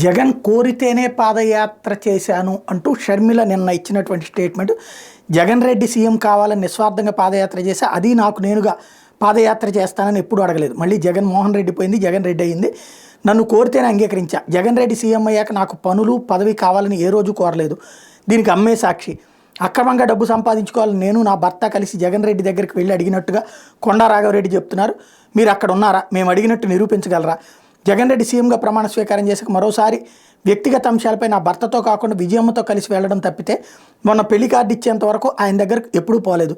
జగన్ కోరితేనే పాదయాత్ర చేశాను అంటూ షర్మిల నిన్న ఇచ్చినటువంటి స్టేట్మెంట్. జగన్ రెడ్డి సీఎం కావాలని నిస్వార్థంగా పాదయాత్ర చేశా, అది నాకు నేనుగా పాదయాత్ర చేస్తానని ఎప్పుడు అడగలేదు. మళ్ళీ జగన్మోహన్ రెడ్డి పోయింది, జగన్ రెడ్డి అయింది. నన్ను కోరితేనే అంగీకరించా. జగన్ రెడ్డి సీఎం అయ్యాక నాకు పనులు పదవి కావాలని ఏ రోజు కోరలేదు. దీనికి అమ్మే సాక్షి. అక్రమంగా డబ్బు సంపాదించుకోవాలని నేను నా భర్త కలిసి జగన్ రెడ్డి దగ్గరికి వెళ్ళి అడిగినట్టుగా కొండా రాఘవరెడ్డి చెప్తున్నారు. మీరు అక్కడ ఉన్నారా? మేము అడిగినట్టు నిరూపించగలరా? జగన్ రెడ్డి సీఎంగా ప్రమాణ స్వీకారం చేశాక మరోసారి వ్యక్తిగత అంశాలపై నా భర్తతో కాకుండా విజయమ్మతో కలిసి వెళ్ళడం తప్పితే మొన్న పెళ్లి కార్డు ఇచ్చేంత వరకు ఆయన దగ్గరకు ఎప్పుడూ పోలేదు.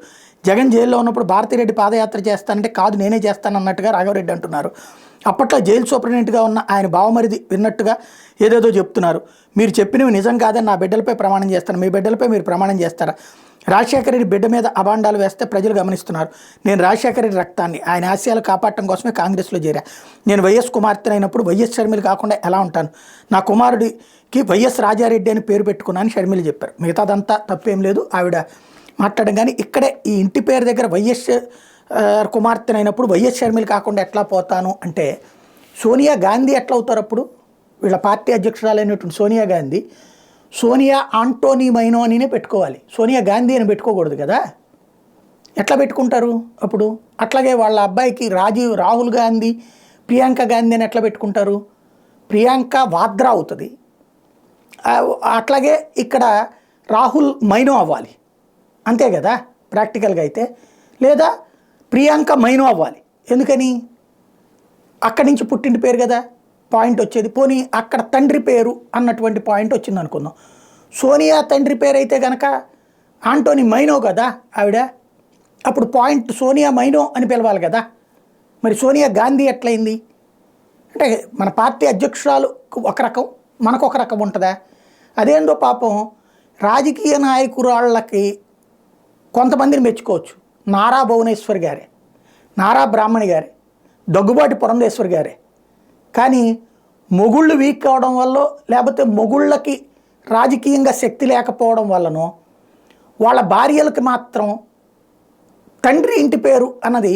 జగన్ జైల్లో ఉన్నప్పుడు భారతిరెడ్డి పాదయాత్ర చేస్తానంటే కాదు నేనే చేస్తానన్నట్టుగా రాఘవరెడ్డి అంటున్నారు. అప్పట్లో జైలు సూపరింటెండెంట్గా ఉన్న ఆయన బావమరిది విన్నట్టుగా ఏదేదో చెప్తున్నారు. మీరు చెప్పినవి నిజం కాదని నా బిడ్డలపై ప్రమాణం చేస్తాను, మీ బిడ్డలపై మీరు ప్రమాణం చేస్తారా? రాజశేఖర రెడ్డి బిడ్డ మీద అభాండాలు వేస్తే ప్రజలు గమనిస్తున్నారు. నేను రాజశేఖర రెడ్డి రక్తాన్ని, ఆయన ఆశయాలు కాపాడటం కోసమే కాంగ్రెస్లో చేరా. నేను వైఎస్ కుమార్తెనైనప్పుడు వైఎస్ షర్మిల కాకుండా ఎలా ఉంటాను? నా కుమారుడికి వైఎస్ రాజారెడ్డి అని పేరు పెట్టుకున్నాను షర్మిల చెప్పారు. మిగతాదంతా తప్పేం లేదు ఆవిడ మాట్లాడడం. కానీ ఇక్కడే ఈ ఇంటి పేరు దగ్గర వైఎస్ కుమార్తెనైనప్పుడు వైఎస్ షర్మిల కాకుండా ఎట్లా పోతాను అంటే, సోనియా గాంధీ ఎట్లా అవుతారు అప్పుడు? వీళ్ళ పార్టీ అధ్యక్షురాలైనటువంటి సోనియా గాంధీ సోనియా ఆంటోనీ మైనో అనినే పెట్టుకోవాలి, సోనియా గాంధీ అని పెట్టుకోకూడదు కదా. ఎట్లా పెట్టుకుంటారు అప్పుడు? అట్లాగే వాళ్ళ అబ్బాయికి రాహుల్ గాంధీ ప్రియాంక గాంధీ అని ఎట్లా పెట్టుకుంటారు? ప్రియాంక వాద్రా అవుతుంది. అట్లాగే ఇక్కడ రాహుల్ మైనో అవ్వాలి, అంతే కదా ప్రాక్టికల్గా అయితే. లేదా ప్రియాంక మైనో అవ్వాలి. ఎందుకని? అక్కడి నుంచి పుట్టింటి పేరు కదా పాయింట్ వచ్చేది. పోనీ అక్కడ తండ్రి పేరు అన్నటువంటి పాయింట్ వచ్చింది అనుకుందాం. సోనియా తండ్రి పేరు అయితే కనుక ఆంటోనీ మైనో కదా ఆవిడ, అప్పుడు పాయింట్ సోనియా మైనో అని పిలవాలి కదా. మరి సోనియా గాంధీ ఎట్లయింది అంటే, మన పార్టీ అధ్యక్షురాలు ఒక రకం, మనకు ఒక రకం ఉంటుందా? అదేందో పాపం రాజకీయ నాయకురాళ్ళకి కొంతమందిని మెచ్చుకోవచ్చు. నారా భువనేశ్వర్ గారే, నారా బ్రాహ్మణి గారే, దగ్గుబాటి పురంధేశ్వర్ గారే. కానీ మొగుళ్ళు వీక్ అవడం వల్ల, లేకపోతే మొగుళ్ళకి రాజకీయంగా శక్తి లేకపోవడం వల్లనో, వాళ్ళ భార్యలకు మాత్రం తండ్రి ఇంటి పేరు అన్నది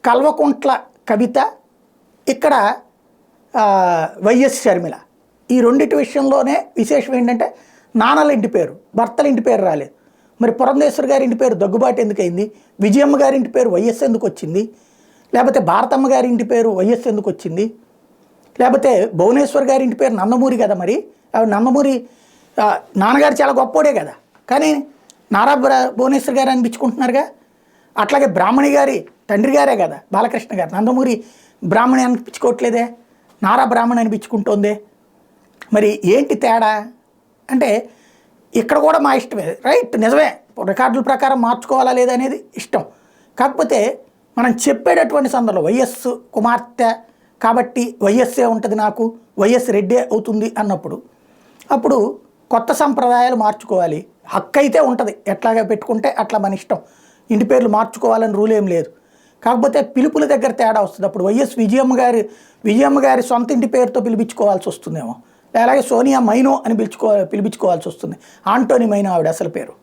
కల్వకుంట్ల కవిత, ఇక్కడ వైఎస్ షర్మిల. ఈ రెండింటి విషయంలోనే విశేషం ఏంటంటే, నాన్నల ఇంటి పేరు, భర్తల ఇంటి పేరు రాలేదు. మరి పురంధేశ్వర్ గారి ఇంటి పేరు దగ్గుబాటి ఎందుకు అయింది? విజయమ్మ గారి ఇంటి పేరు వైఎస్ ఎందుకు వచ్చింది? లేకపోతే భారతమ్మ గారి ఇంటి పేరు వైఎస్ ఎందుకు వచ్చింది? లేకపోతే భువనేశ్వర్ గారి ఇంటి పేరు నందమూరి కదా. మరి ఆవిడ నందమూరి నాన్నగారు చాలా గొప్పోడే కదా, కానీ నారా భువనేశ్వర్ గారు అనిపించుకుంటున్నారుగా. అట్లాగే బ్రాహ్మణి గారి తండ్రి గారే కదా బాలకృష్ణ గారు, నందమూరి బ్రాహ్మణి అనిపించుకోవట్లేదే, నారా బ్రాహ్మణి అనిపించుకుంటోందే. మరి ఏంటి తేడా అంటే, ఇక్కడ కూడా మా ఇష్టమే, రైట్, నిజమే, రికార్డుల ప్రకారం మార్చుకోవాలా లేదా అనేది ఇష్టం. కాకపోతే మనం చెప్పేటటువంటి సందర్భంలో వైఎస్ కుమార్తె కాబట్టి వైఎస్ఏ ఉంటుంది, నాకు వైఎస్ రెడ్డే అవుతుంది అన్నప్పుడు, అప్పుడు కొత్త సంప్రదాయాలు మార్చుకోవాలి. హక్కు అయితే ఉంటుంది, ఎట్లాగా పెట్టుకుంటే అట్లా మన ఇష్టం. ఇంటి పేర్లు మార్చుకోవాలని రూల్ ఏం లేదు. కాకపోతే పిలుపుల దగ్గర తేడా వస్తుంది. అప్పుడు వైఎస్ విజయమ్మ గారి సొంత ఇంటి పేరుతో పిలిపించుకోవాల్సి వస్తుందేమో, అలాగే సోనియా మైనో అని పిలిపించుకోవాల్సి వస్తుంది. ఆంటోనీ మైనో ఆవిడ అసలు పేరు.